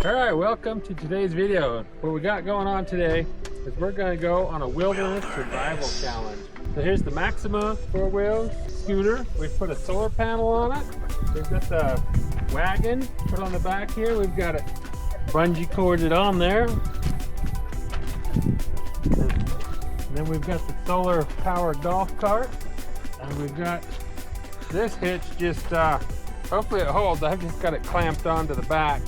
All right, welcome to today's video. What we got going on today is we're going to go on a wilderness survival challenge. So here's the Maxima 4-wheel scooter. We've put a solar panel on it. We've got the wagon put on the back here. We've got it bungee corded on there. And then we've got the solar powered golf cart. And we've got this hitch just, hopefully it holds. I've just got it clamped onto the back.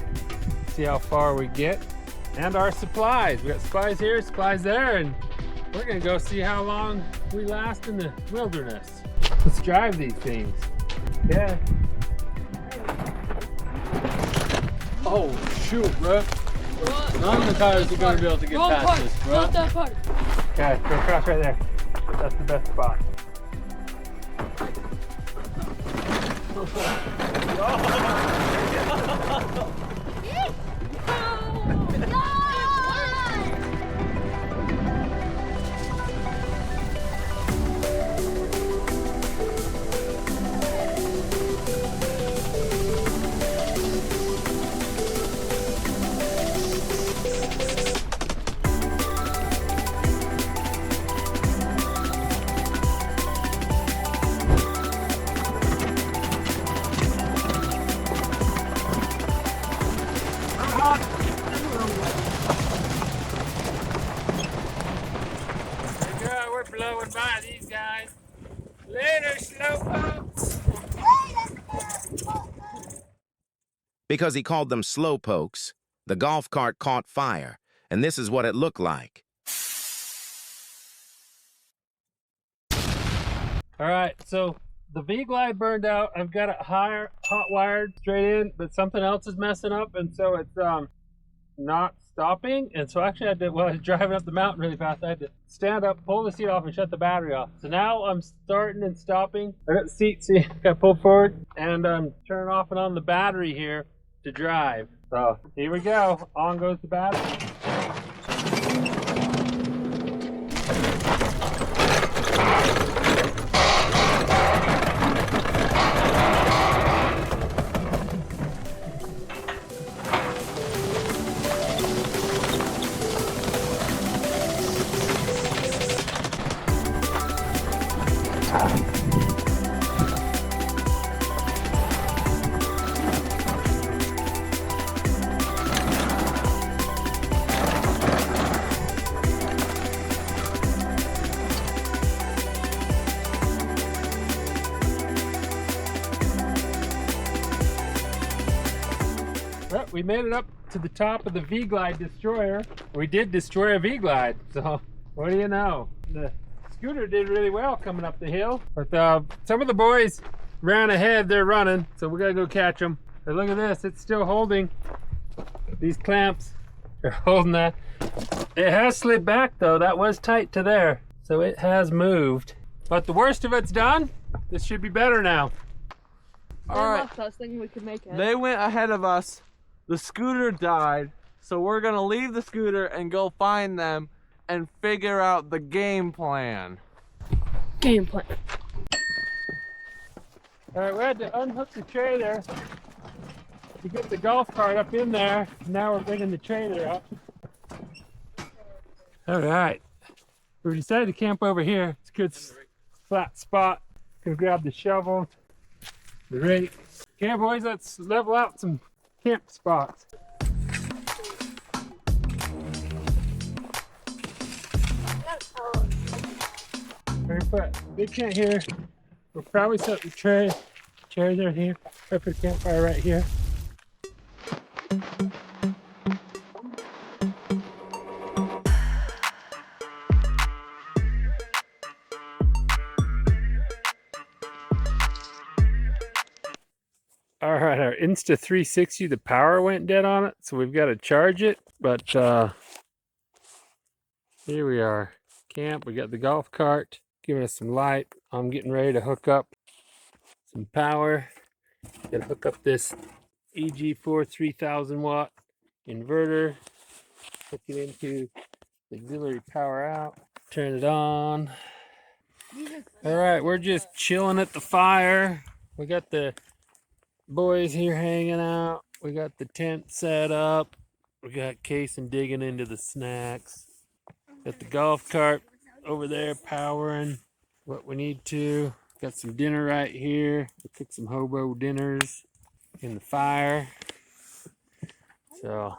See how far we get. And our supplies. We got supplies here, supplies there, and we're gonna go see how long we last in the wilderness. Let's drive these things. Yeah. Oh shoot, bro. None of the tires are gonna be able to get past this, bro. Not that part. Okay, go across right there. That's the best spot. We're blowing by these guys. Later, slowpokes. Because he called them slowpokes, the golf cart caught fire, and this is what it looked like. All right, so the V-Glide burned out. I've got it hot wired straight in, but something else is messing up, and so it's not stopping. And so actually I had to, while I was driving up the mountain really fast, I had to stand up, pull the seat off, and shut the battery off. So now I'm starting and stopping. I got the seat, see, I got pulled forward, and I'm turning off and on the battery here to drive. So here we go. On goes the battery. Well, we made it up to the top of the V-Glide destroyer. We did destroy a V-Glide, so what do you know? The scooter did really well coming up the hill, but some of the boys ran ahead. They're running, so we gotta go catch them. But look at this, it's still holding. These clamps are holding that. It has slid back though. That was tight to there, so it has moved. But the worst of it's done. This should be better now. All right. Best thing we could make it. They went ahead of us. The scooter died, so we're gonna leave the scooter and go find them and figure out the game plan. Game plan. All right, we had to unhook the trailer to get the golf cart up in there. Now we're bringing the trailer up. All right, we decided to camp over here. It's a good flat spot. Gonna grab the shovel, the rake. Okay, boys, let's level out some camp spots. We're gonna put a big tent here. We'll probably set the chairs right here. I'll put a campfire right here. All right, our Insta360, the power went dead on it, so we've got to charge it. But here we are, camp. We got the golf cart giving us some light. I'm getting ready to hook up some power. Got to hook up this EG4 3000 watt inverter. Hook it into the auxiliary power out. Turn it on. All right, we're just chilling at the fire. We got the boys here hanging out. We got the tent set up. We got Kason digging into the snacks. Got the golf cart over there powering what we need to. Got some dinner right here. We cooked some hobo dinners in the fire. So,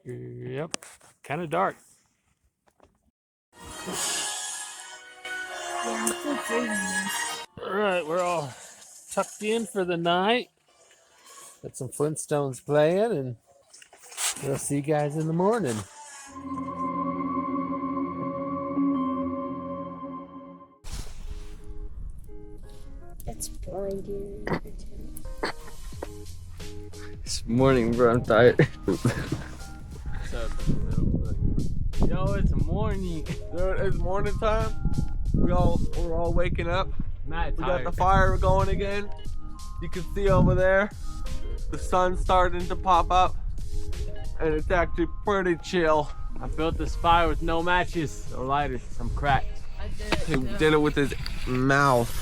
yep, kind of dark. All right, we're all tucked in for the night. Got some Flintstones playing, and we'll see you guys in the morning. It's blinding. It's morning, bro. I'm tired. Yo, it's morning. Dude, it's morning time. We're all waking up. Not We got the fire going again. You can see over there, the sun's starting to pop up, and it's actually pretty chill. I built this fire with no matches or lighters. I'm cracked. I did it. He did it with his mouth.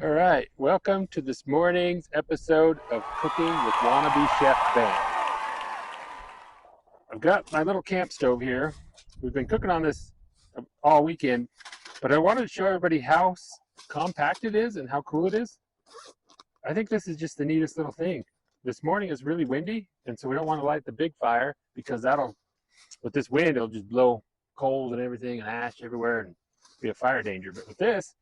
All right, welcome to this morning's episode of Cooking with Wannabe Chef Ben. I've got my little camp stove here. We've been cooking on this all weekend, but I wanted to show everybody how compact it is and how cool it is. I think this is just the neatest little thing. This morning is really windy, and so we don't want to light the big fire because with this wind, it'll just blow coals and everything and ash everywhere and be a fire danger. But with this,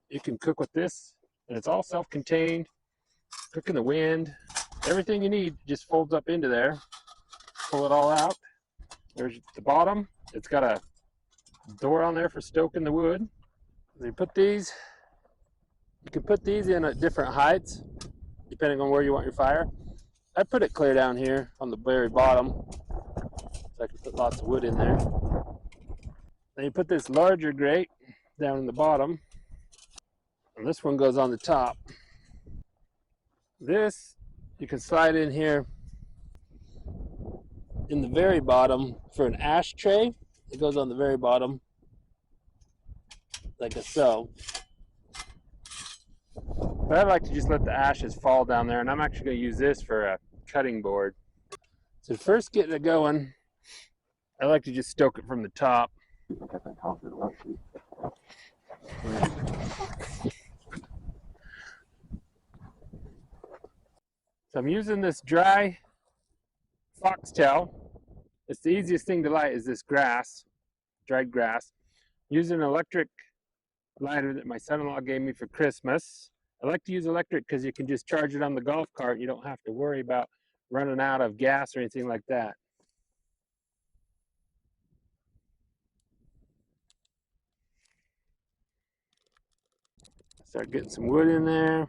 you can cook with this, and it's all self-contained. Cook in the wind. Everything you need just folds up into there. Pull it all out. There's the bottom. It's got a door on there for stoking the wood. You put these. You can put these in at different heights, depending on where you want your fire. I put it clear down here on the very bottom, so I can put lots of wood in there. Then you put this larger grate down in the bottom. And this one goes on the top. This you can slide in here in the very bottom for an ashtray. It goes on the very bottom like so. But I like to just let the ashes fall down there, and I'm actually going to use this for a cutting board. So first getting it going, I like to just stoke it from the top. So I'm using this dry foxtail. It's the easiest thing to light is this grass, dried grass. Using an electric lighter that my son-in-law gave me for Christmas. I like to use electric because you can just charge it on the golf cart. You don't have to worry about running out of gas or anything like that. Start getting some wood in there.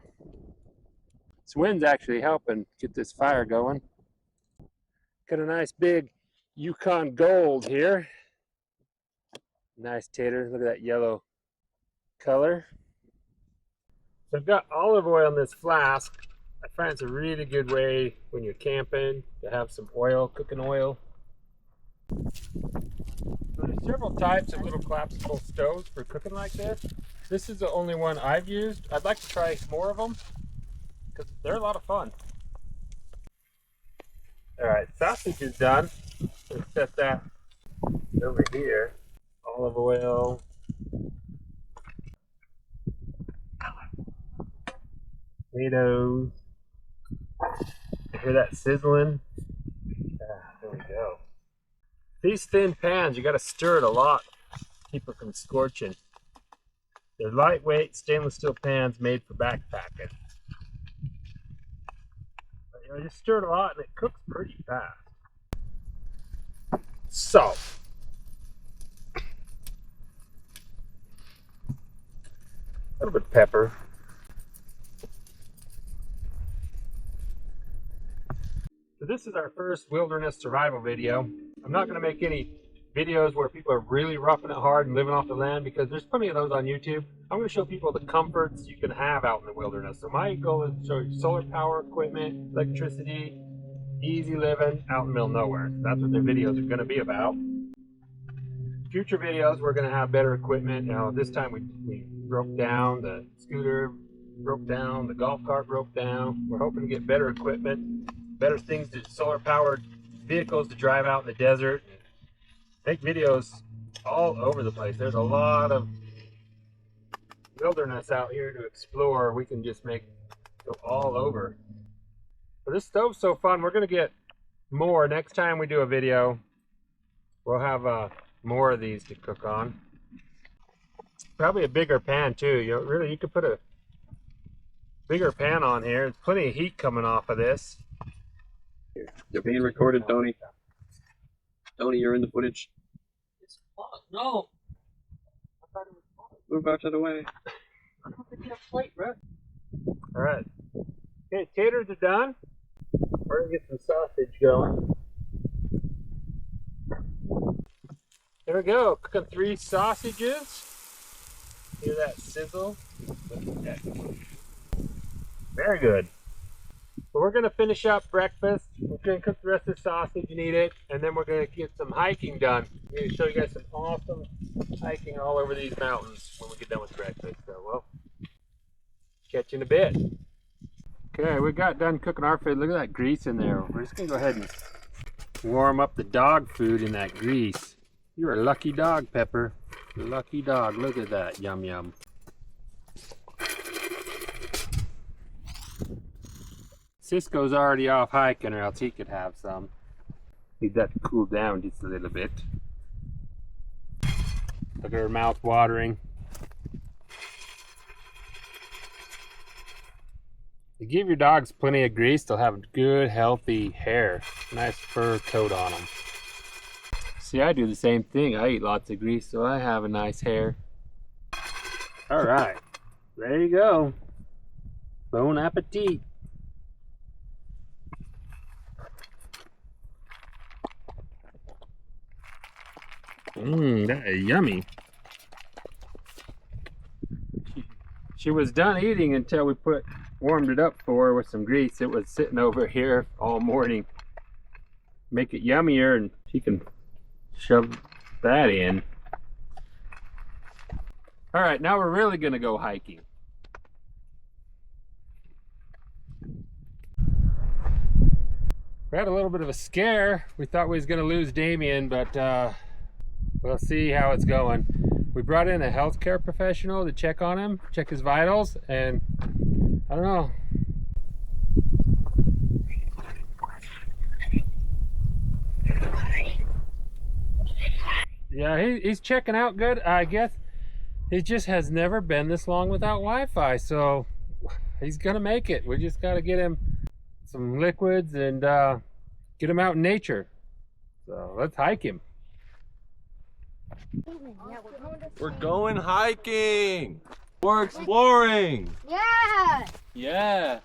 This wind's actually helping get this fire going. Got a nice big Yukon Gold here. Nice tater. Look at that yellow color. So I've got olive oil in this flask. I find it's a really good way when you're camping to have some oil, cooking oil. There's several types of little collapsible stoves for cooking like this. This is the only one I've used. I'd like to try more of them because they're a lot of fun. All right, sausage is done. Let's set that over here. Olive oil. Tomatoes. You hear that sizzling? There we go. These thin pans, you got to stir it a lot to keep it from scorching. They're lightweight stainless steel pans made for backpacking. But, you know, just stir it a lot and it cooks pretty fast. Salt. A little bit of pepper. So this is our first wilderness survival video. I'm not going to make any videos where people are really roughing it hard and living off the land, because there's plenty of those on YouTube. I'm going to show people the comforts you can have out in the wilderness. So my goal is to show you solar power equipment, electricity, easy living out in the middle of nowhere. So that's what their videos are going to be about. Future videos, we're going to have better equipment. You know, this time we broke down the scooter, broke down the golf cart, broke down. We're hoping to get better equipment, better things, to solar powered vehicles to drive out in the desert, make videos all over the place. There's a lot of wilderness out here to explore. We can just go all over. But this stove's so fun. We're going to get more next time we do a video. We'll have more of these to cook on. Probably a bigger pan too. You could put a bigger pan on here. There's plenty of heat coming off of this. You're being recorded, Tony. Tony, you're in the footage. No. Move out of the way. I don't think you have plate, Brett. All right. Okay, taters are done. We're gonna get some sausage going. There we go. Cooking 3 sausages. Hear that sizzle? Very good. But we're gonna finish up breakfast. We're gonna cook the rest of the sausage and eat it, and then we're gonna get some hiking done. I'm gonna show you guys some awesome hiking all over these mountains when we get done with breakfast. So we'll catch you in a bit. Okay, we got done cooking our food. Look at that grease in there. We're just gonna go ahead and warm up the dog food in that grease. You're a lucky dog, Pepper. Lucky dog. Look at that. Yum yum. Cisco's already off hiking, or else he could have some. Need that to cool down just a little bit. Look at her mouth watering. You give your dogs plenty of grease, they'll have good, healthy hair. Nice fur coat on them. See, I do the same thing. I eat lots of grease, so I have a nice hair. Alright, there you go. Bon appetit. That is yummy. She was done eating until we warmed it up for her with some grease. It was sitting over here all morning. Make it yummier, and she can shove that in. All right, now we're really gonna go hiking. We had a little bit of a scare. We thought we was gonna lose Damien, but we'll see how it's going. We brought in a healthcare professional to check on him, check his vitals, and I don't know. Yeah, he's checking out good. I guess he just has never been this long without Wi-Fi, so he's gonna make it. We just gotta get him some liquids and get him out in nature. So let's hike him. We're going hiking. We're exploring. Yeah! Yeah.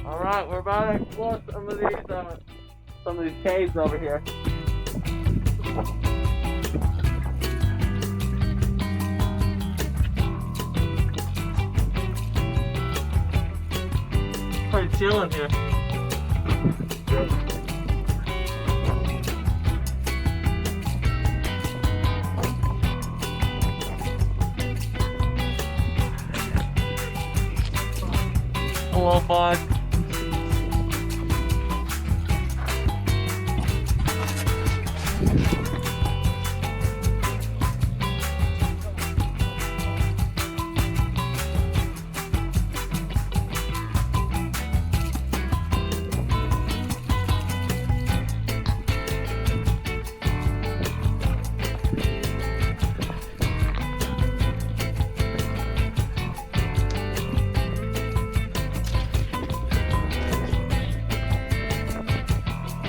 All right, we're about to explore some of these caves over here. Pretty chilling here. Hello, bud.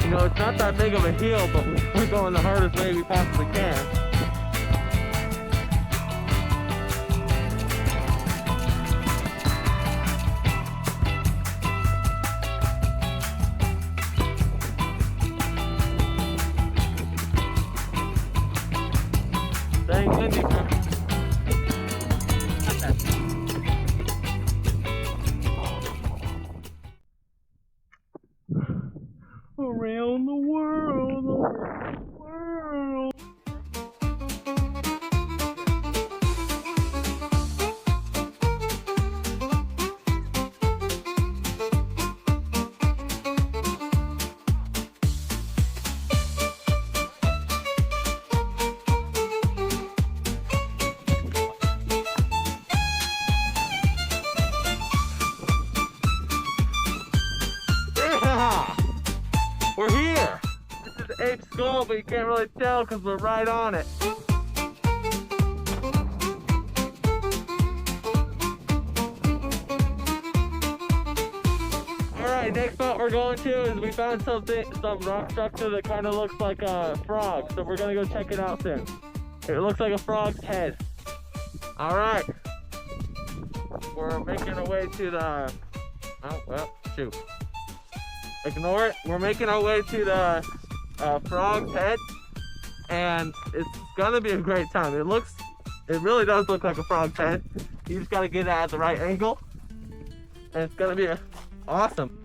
You know, it's not that big of a hill, but we're going the hardest way we possibly can. Hey, Lindy, around the world, around the world. Yeah! We're here! This is Ape Skull, but you can't really tell because we're right on it. Alright, next spot we're going to is we found some rock structure that kind of looks like a frog, so we're gonna go check it out soon. It looks like a frog's head. Alright. We're making our way to the... Oh, well, shoot. Ignore it. We're making our way to the frog's head, and it's gonna be a great time. It really does look like a frog's head. You just gotta get it at the right angle, and it's gonna be awesome.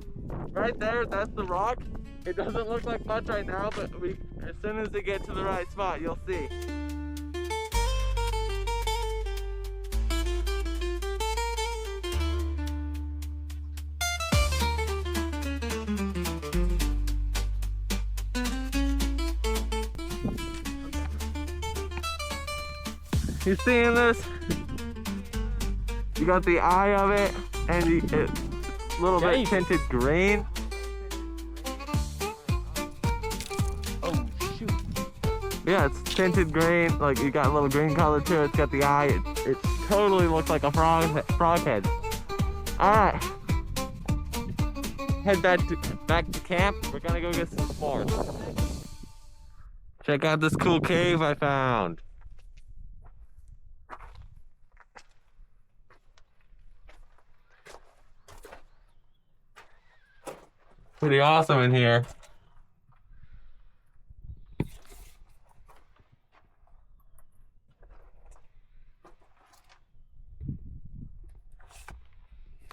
Right there, that's the rock. It doesn't look like much right now, but as soon as we get to the right spot, you'll see. You seeing this? You got the eye of it, and it's a little bit tinted green. Oh shoot! Yeah, it's tinted green. Like you got a little green color to it. It's got the eye. It totally looks like a frog head. All right, head back to camp. We're gonna go get some s'mores. Check out this cool cave I found. Pretty awesome in here.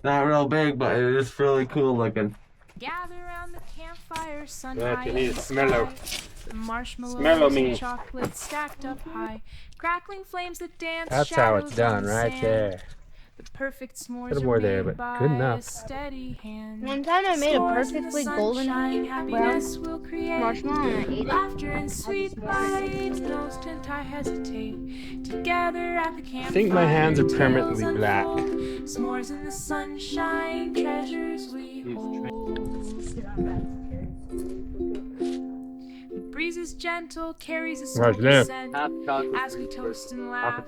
Not real big, but it is really cool looking. Gather around the campfire, sun Yeah, high you need in a the smello. sky. The marshmallows Smello me. and chocolate stacked up high. Crackling flames that dance. That's how it's shadows done, on the right sand. there. The perfect s'mores Little are more there, made but by good enough. a steady hand. One time I made a S'mores in the perfectly golden sunshine, happiness will create marshmallow and I ate it. laughter and sweet vibes. Don't stint, I hesitate. Together at the campfire. I think my hands are permanently tales black. unfold. S'mores in the sunshine, treasures we hold. The breeze is gentle, carries a Right smoky there. scent. As we toast and laugh,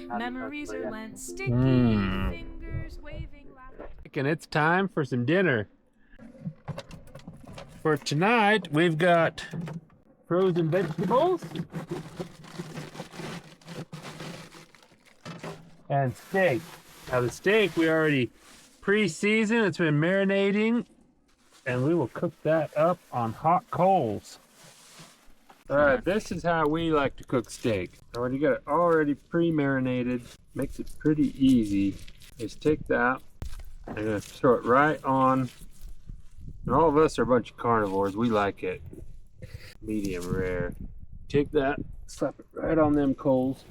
memories are lent. Sticky Mm. fingers waving loud. And it's time for some dinner. For tonight, we've got frozen vegetables and steak. Now the steak we already pre-seasoned. It's been marinating, and we will cook that up on hot coals. All right, this is how we like to cook steak. Now when you got it already pre-marinated, makes it pretty easy. Just take that. I'm gonna throw it right on. And all of us are a bunch of carnivores. We like it medium rare. Take that, slap it right on them coals.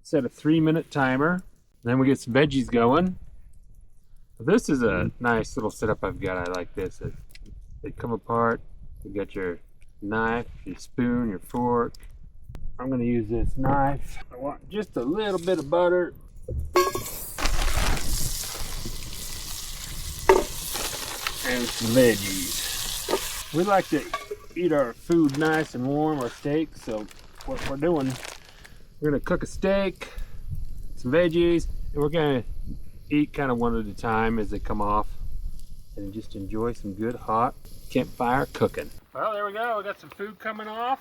Set a 3-minute timer. Then we get some veggies going. This is a nice little setup I've got. I like this. They come apart. You got your knife, your spoon, your fork. I'm gonna use this knife. I want just a little bit of butter. And some veggies. We like to eat our food nice and warm, our steak, so what we're doing, we're gonna cook a steak, some veggies, and we're gonna eat kind of one at a time as they come off and just enjoy some good hot campfire cooking. Well, there we go. We got some food coming off.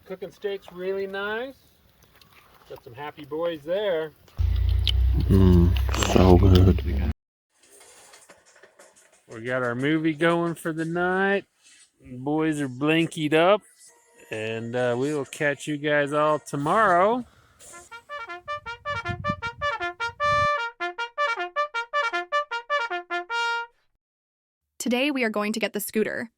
Cooking steak's really nice. Got some happy boys there. So good. We got our movie going for the night. The boys are blinkied up, and we will catch you guys all tomorrow today we are going to get the scooter.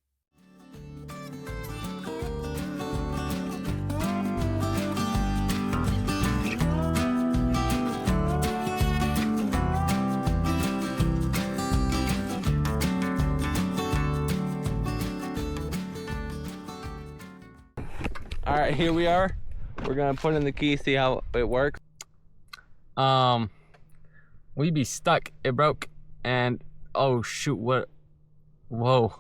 All right, here we are. We're gonna put in the key, see how it works. We be stuck. It broke, and oh shoot, what? Whoa,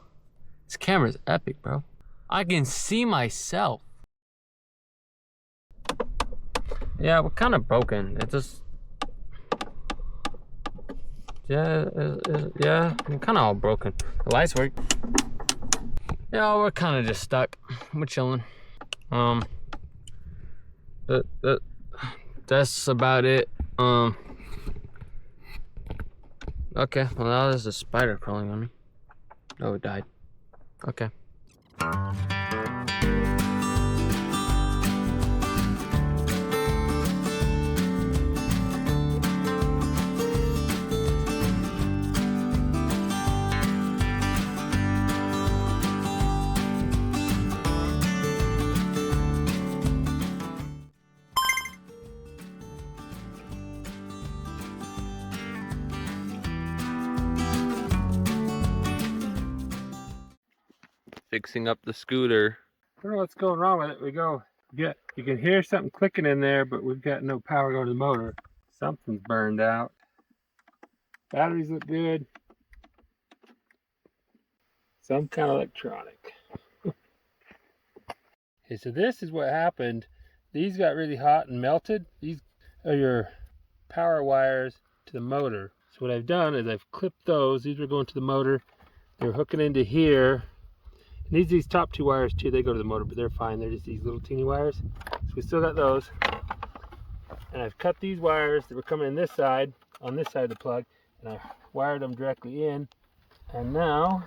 this camera's epic, bro. I can see myself. Yeah, we're kind of broken. It just, yeah, yeah, I'm kind of all broken. The lights work. Yeah, we're kind of just stuck. We're chilling. That's about it. Okay, well now there's a spider crawling on me. Oh, it died. Okay. Fixing up the scooter. I don't know what's going wrong with it. You can hear something clicking in there, but we've got no power going to the motor. Something's burned out. Batteries look good. Some kind of electronic. Okay, so this is what happened. These got really hot and melted. These are your power wires to the motor. So what I've done is I've clipped those. These were going to the motor. They're hooking into here. And these top two wires too, they go to the motor, but they're fine. They're just these little teeny wires. So we still got those. And I've cut these wires that were coming in this side, on this side of the plug, and I wired them directly in. And now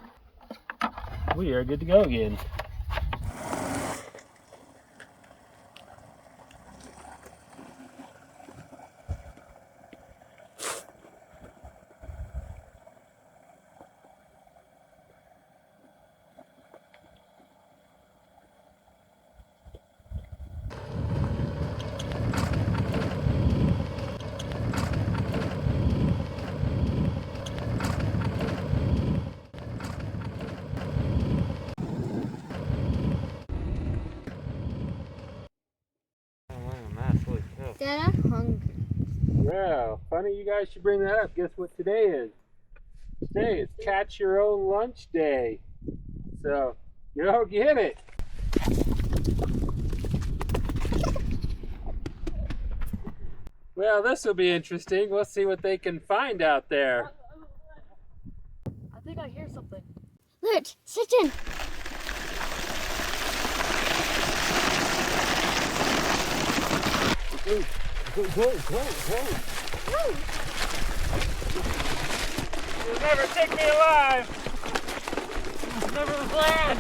we are good to go again. Dad, I'm hungry. Well, funny you guys should bring that up. Guess what today is? Today is catch your own lunch day. So, go get it. Well, this will be interesting. We'll see what they can find out there. I think I hear something. Look, sit in. Go. You'll never take me alive. Never was land.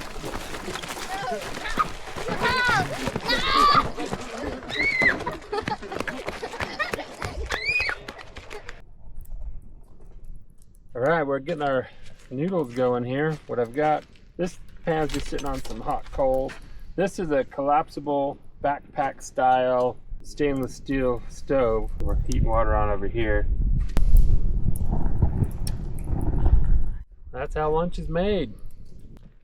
All right, we're getting our noodles going here. What I've got, this pan's just sitting on some hot coals. This is a collapsible backpack style stainless steel stove. We're heating water on over here. That's how lunch is made.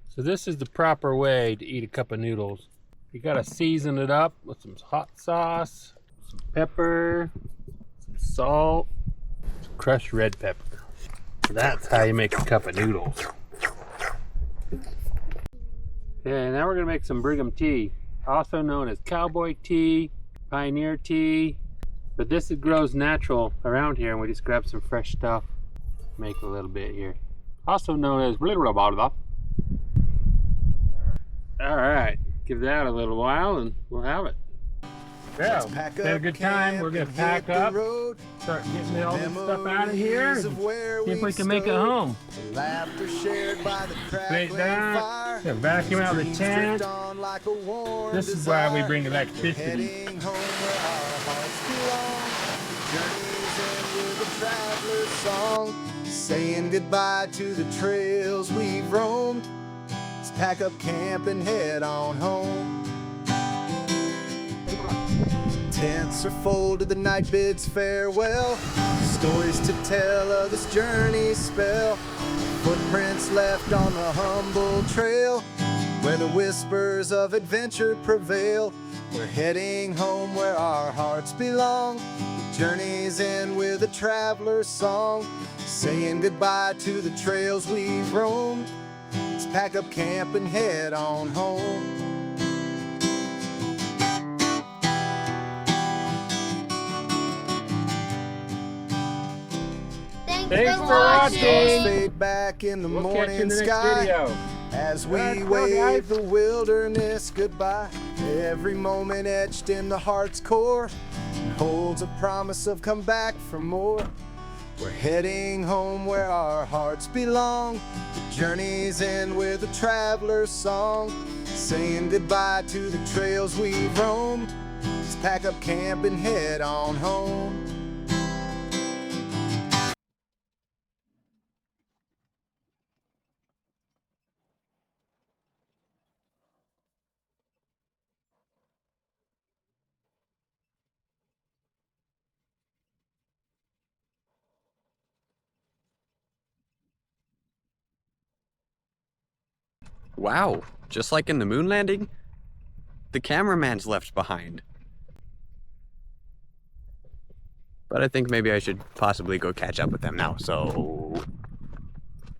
So this is the proper way to eat a cup of noodles. You gotta season it up with some hot sauce, some pepper, some salt, some crushed red pepper. That's how you make a cup of noodles. Okay, now we're gonna make some Brigham tea, also known as cowboy tea, pioneer tea, but this grows natural around here, and we just grab some fresh stuff, make a little bit here. Also known as blah blah blah blah. All right, give that a little while, and we'll have it. Well, had a good time. We're gonna pack up, start getting all this stuff out of here, and see if we can make it home. Straight down, vacuum out the tent. This is why we bring electricity. saying goodbye to the trails we've roamed. Let's pack up camp and head on home. Tents are folded, the night bids farewell. Stories to tell of this journey's spell. Footprints left on the humble trail, where the whispers of adventure prevail. We're heading home where our hearts belong. The journey's end with a traveler's song, saying goodbye to the trails we've roamed. Let's pack up camp and head on home. Thanks for watching. Fade back in the We'll catch you in morning the next sky video. as we Alright, well, wave guys. the wilderness goodbye. Every moment etched in the heart's core holds a promise of come back for more. We're heading home where our hearts belong. The journey's end with a traveler's song, saying goodbye to the trails we've roamed. Let's pack up camp and head on home. Wow, just like in the moon landing, the cameraman's left behind. But I think maybe I should possibly go catch up with them now, so